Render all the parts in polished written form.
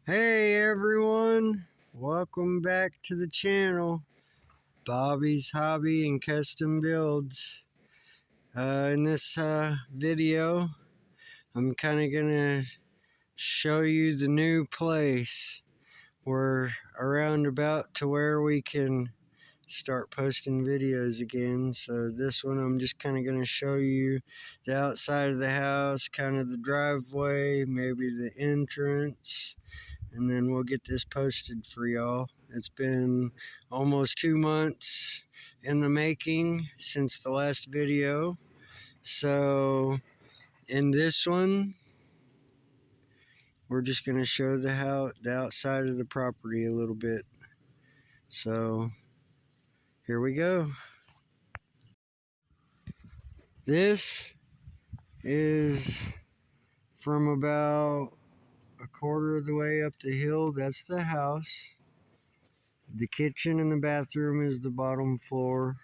Hey everyone, welcome back to the channel, Bobby's Hobby and Custom Builds. In this video, I'm kind of going to show you the new place. We're around about to where we can start posting videos again. So this one I'm just kind of going to show you the outside of the house, kind of the driveway, maybe the entrance. And then we'll get this posted for y'all. It's been almost 2 months in the making since the last video. So in this one, we're just going to show the outside of the property a little bit. So here we go. This is from about a quarter of the way up the hill. That's the house. The kitchen and the bathroom is the bottom floor.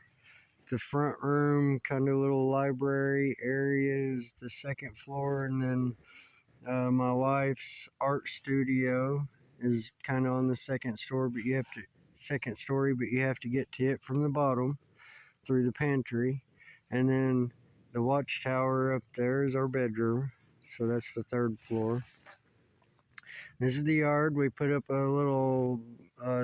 The front room, kind of little library area, is the second floor, and then my wife's art studio is kind of on the second story, but you have to get to it from the bottom through the pantry. And then the watchtower up there is our bedroom, so that's the third floor. This is the yard. We put up a little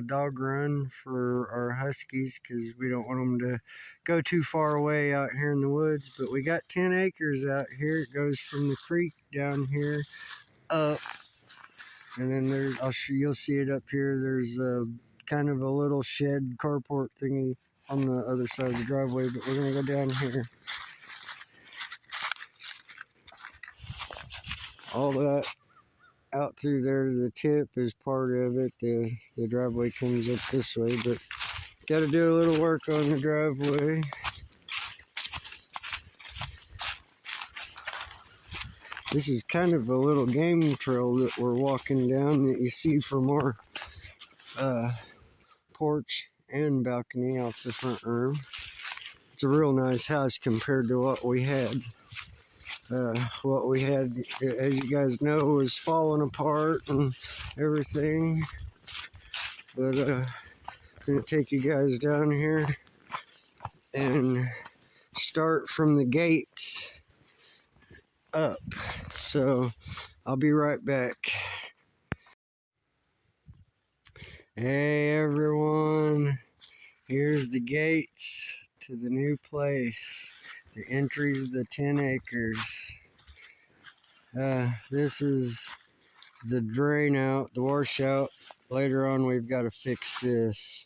dog run for our huskies because we don't want them to go too far away out here in the woods. But we got 10 acres out here. It goes from the creek down here up, and then you'll see it up here. There's kind of a little shed carport thingy on the other side of the driveway, but we're gonna go down here. All that out through there to the tip is part of it. The driveway comes up this way, but got to do a little work on the driveway. This is kind of a little game trail that we're walking down that you see from our porch and balcony off the front room. It's a real nice house compared to what we had. What we had, as you guys know, was falling apart and everything. But I'm going to take you guys down here and start from the gates up. So I'll be right back. Hey everyone, here's the gates to the new place. The entry to the 10 acres. This is the drain out, the washout. Later on, we've got to fix this.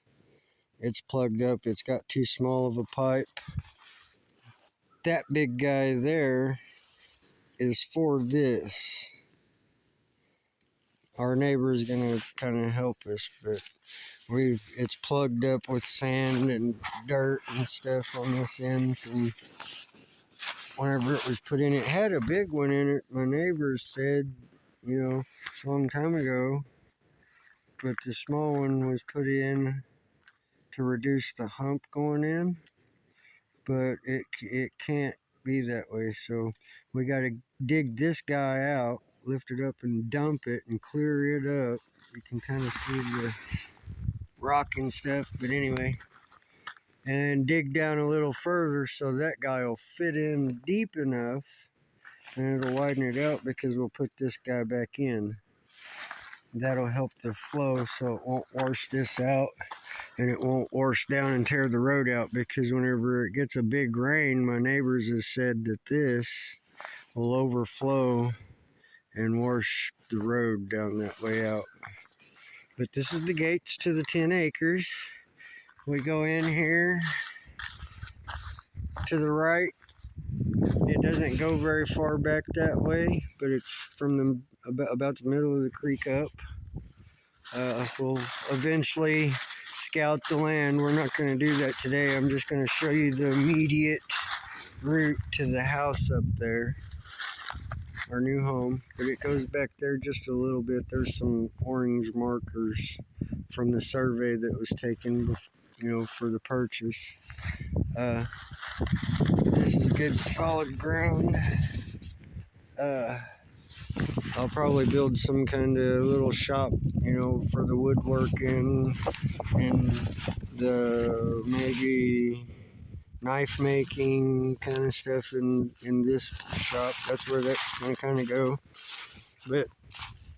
It's plugged up. It's got too small of a pipe. That big guy there is for this. Our neighbor is going to kind of help us, but it's plugged up with sand and dirt and stuff on this end from whenever it was put in. It had a big one in it, my neighbors said, a long time ago, but the small one was put in to reduce the hump going in, but it can't be that way, so we got to dig this guy out, lift it up and dump it and clear it up. You can kind of see the rock and stuff, but anyway, and dig down a little further so that guy will fit in deep enough, and it'll widen it out because we'll put this guy back in. That'll help the flow so it won't wash this out, and it won't wash down and tear the road out, because whenever it gets a big rain, my neighbors have said that this will overflow and wash the road down that way out. But this is the gates to the 10 acres. We go in here to the right. It doesn't go very far back that way, but it's from about the middle of the creek up. We'll eventually scout the land. We're not going to do that today. I'm just going to show you the immediate route to the house up there, our new home. But it goes back there just a little bit. There's some orange markers from the survey that was taken, for the purchase. This is good solid ground. I'll probably build some kind of little shop, you know, for the woodworking and the maybe knife making kind of stuff in this shop. That's where that's going to kind of go. But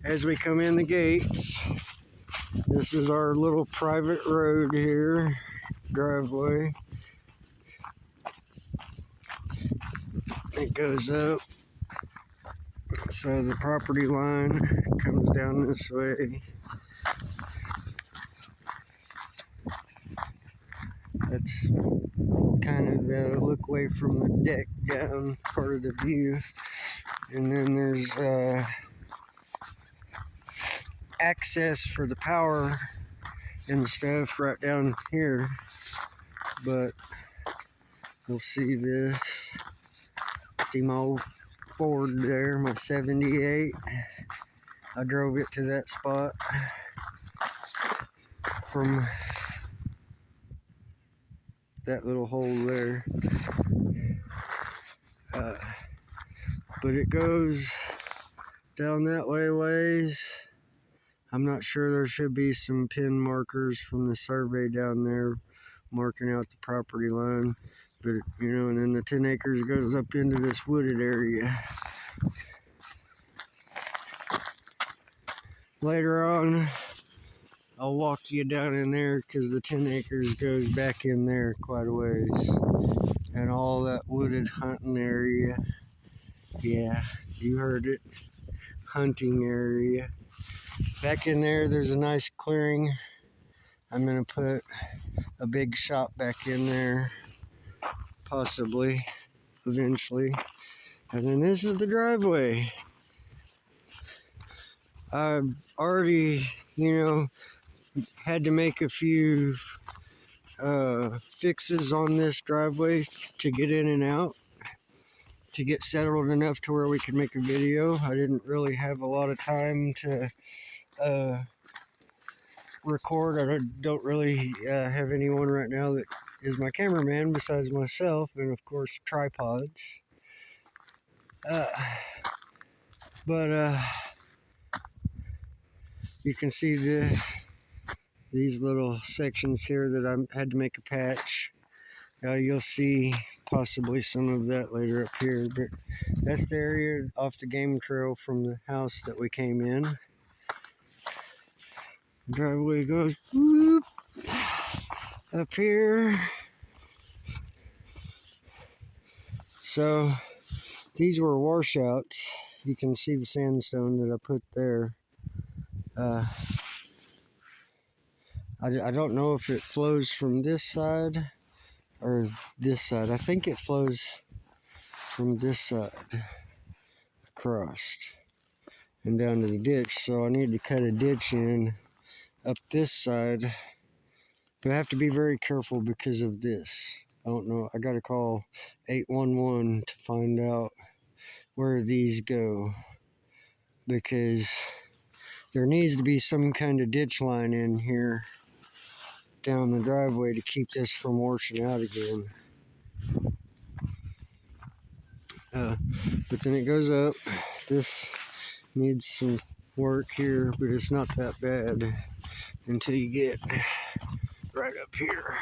as we come in the gates, this is our little private road here, driveway. It goes up, so the property line comes down this way. That's kind of the look away from the deck down part of the view. And then there's access for the power and stuff right down here. But we'll see this. See my old Ford there, my 78. I drove it to that spot from that little hole there. But it goes down that way ways. I'm not sure. There should be some pin markers from the survey down there marking out the property line. But, you know, and then the 10 acres goes up into this wooded area. Later on, I'll walk you down in there because the 10 acres goes back in there quite a ways. And all that wooded hunting area. Yeah, you heard it. Hunting area. Back in there, there's a nice clearing. I'm going to put a big shop back in there. Possibly. Eventually. And then this is the driveway. I've already, you know, had to make a few fixes on this driveway to get in and out, to get settled enough to where we could make a video. I didn't really have a lot of time to record. I don't really have anyone right now that is my cameraman besides myself, and of course tripods. But you can see these little sections here that I had to make a patch. You'll see possibly some of that later up here, but that's the area off the game trail from the house that we came in. Driveway goes whoop, up here. So these were washouts. You can see the sandstone that I put there. I don't know if it flows from this side or this side. I think it flows from this side across and down to the ditch. So I need to cut a ditch in up this side. But I have to be very careful because of this. I don't know. I got to call 811 to find out where these go, because there needs to be some kind of ditch line in here down the driveway to keep this from washing out again. But then it goes up. This needs some work here, but it's not that bad until you get right up here.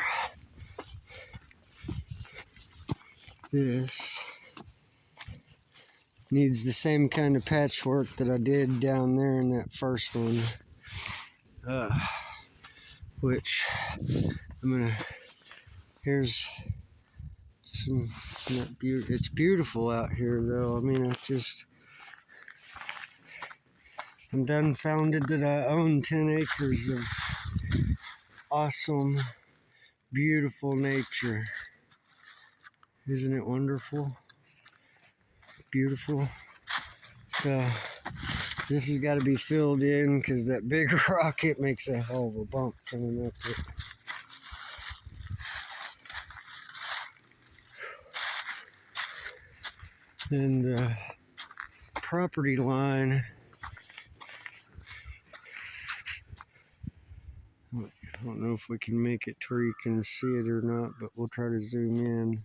This needs the same kind of patchwork that I did down there in that first one, which I'm gonna, here's some, it's beautiful out here though. I mean, I'm dumbfounded that I own 10 acres of awesome, beautiful nature. Isn't it wonderful? Beautiful. So this has got to be filled in because that big rock, it makes a hell of a bump coming up it. And the property line, I don't know if we can make it to where you can see it or not, but we'll try to zoom in.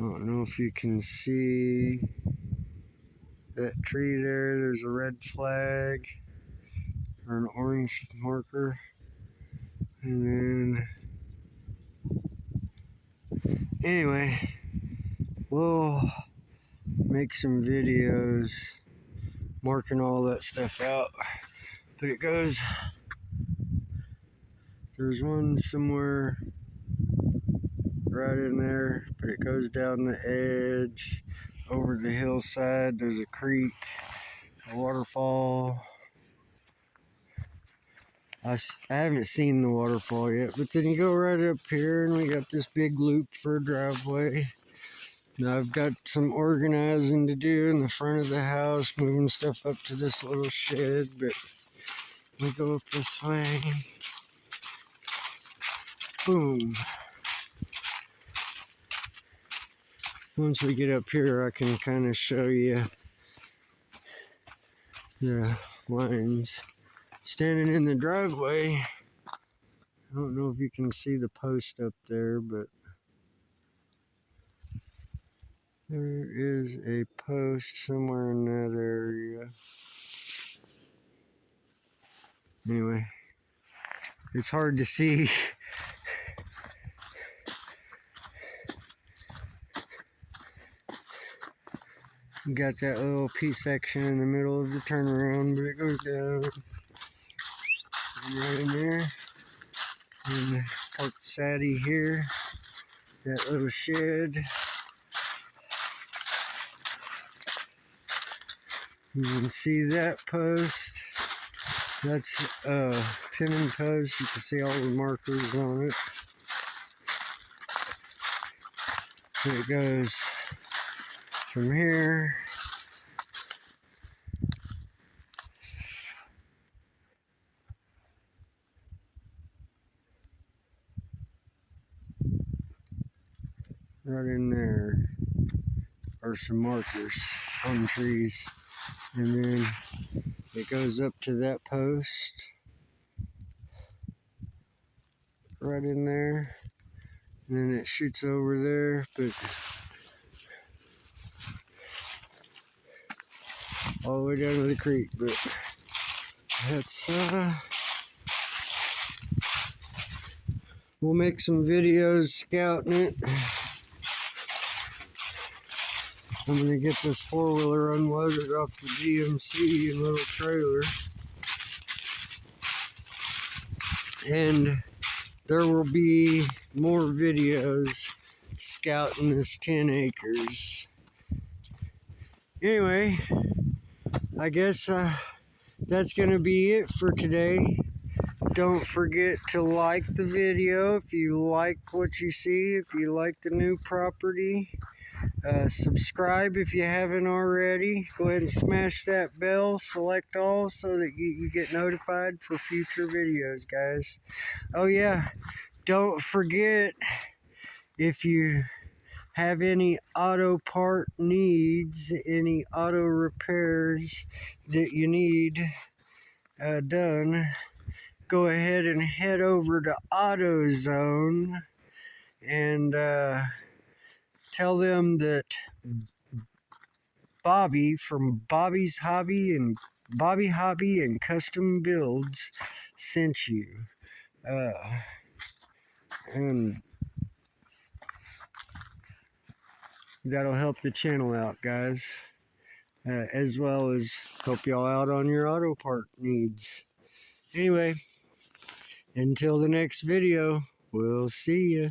don't know if you can see that tree there. There's a red flag or an orange marker. And then, anyway, we'll make some videos marking all that stuff out. But it goes, there's one somewhere right in there, but it goes down the edge over the hillside. There's a creek, a waterfall. I haven't seen the waterfall yet, but then you go right up here and we got this big loop for a driveway. Now I've got some organizing to do in the front of the house, moving stuff up to this little shed, but we go up this way. Boom. Once we get up here, I can kind of show you the lines. Standing in the driveway, I don't know if you can see the post up there, but there is a post somewhere in that area. Anyway, it's hard to see. You got that little P section in the middle of the turnaround, but it goes down right in there. And park Sadie here, that little shed. You can see that post. That's a pinning post. You can see all the markers on it. And it goes from here right in there are some markers on trees, and then it goes up to that post right in there, and then it shoots over there, but all the way down to the creek. But that's we'll make some videos scouting it. I'm gonna get this four-wheeler unloaded off the GMC and little trailer, and there will be more videos scouting this 10 acres. Anyway, I guess that's gonna be it for today. Don't forget to like the video if you like what you see, if you like the new property. Subscribe if you haven't already. Go ahead and smash that bell, select all, so that you get notified for future videos, guys. Oh yeah, don't forget, if you have any auto part needs, any auto repairs that you need done, go ahead and head over to AutoZone and tell them that Bobby from Bobby's Hobby and Bobby Hobby and Custom Builds sent you. And that'll help the channel out, guys, as well as help y'all out on your auto part needs. Anyway, until the next video, we'll see ya.